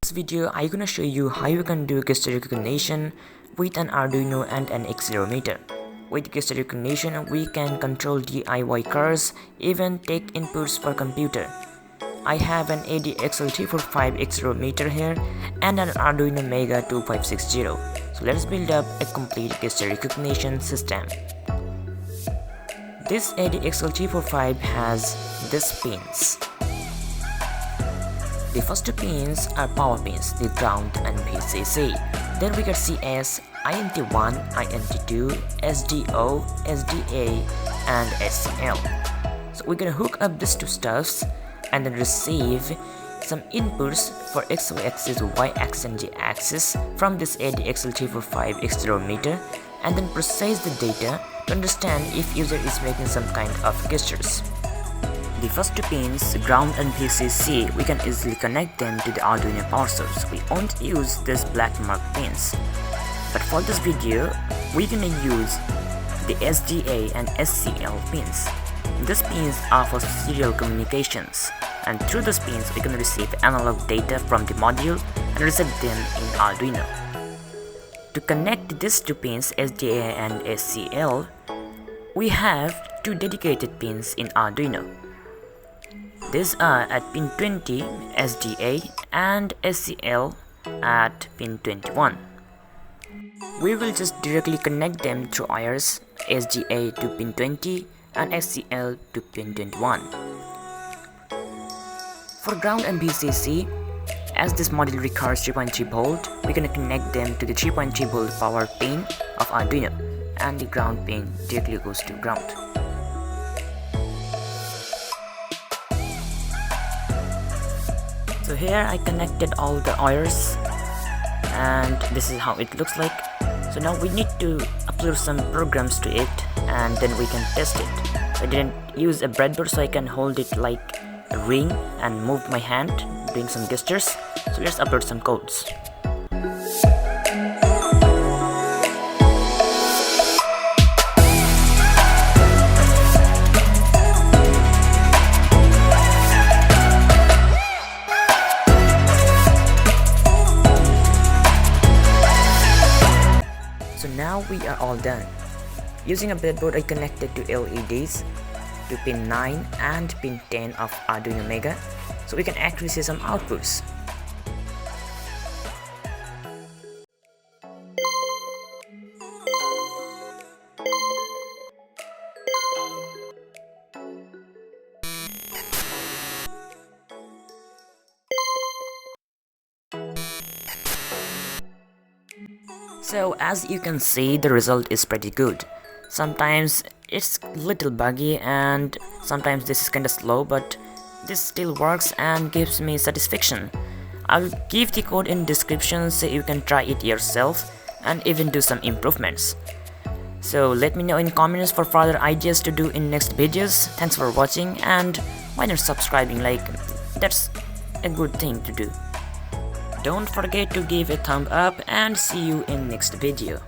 this video, I'm gonna show you how you can do gesture recognition with an Arduino and an accelerometer. With gesture recognition, we can control DIY cars, even take inputs for computer. I have an ADXL345 accelerometer here and an Arduino MEGA 2560. So let's build up a complete gesture recognition system. This ADXL345 has these pins. The first two pins are power pins, the ground and VCC. Then we can see as INT1, INT2, SDO, SDA and SCL. So we're gonna hook up these two stuffs and then receive some inputs for X-axis, Y-axis and Z-axis from this ADXL345 accelerometer and then process the data to understand if user is making some kind of gestures. The first two pins, ground and VCC, we can easily connect them to the Arduino power source. We won't use these black mark pins. But for this video, we're gonna use the SDA and SCL pins. These pins are for serial communications, and through these pins we can receive analog data from the module and reset them in Arduino. To connect these two pins, SDA and SCL, we have two dedicated pins in Arduino. These are at pin 20 SDA and SCL at pin 21. We will just directly connect them through wires, SDA to pin 20 and SCL to pin 21. For ground and VCC, as this module requires 3.3 volt, we're gonna connect them to the 3.3 volt power pin of Arduino, and the ground pin directly goes to ground. So here I connected all the wires and this is how it looks like. So now we need to upload some programs to it and then we can test it. I didn't use a breadboard, so I can hold it like a ring and move my hand doing some gestures. So let's upload some codes. So now we are all done. Using a breadboard, I connected to LEDs to pin 9 and pin 10 of Arduino MEGA, so we can actually see some outputs. So as you can see, the result is pretty good. Sometimes it's little buggy and sometimes this is kinda slow, but this still works and gives me satisfaction. I'll give the code in description so you can try it yourself and even do some improvements. So let me know in comments for further ideas to do in next videos. Thanks for watching, and why not subscribing, like that's a good thing to do. Don't forget to give a thumb up and see you in next video.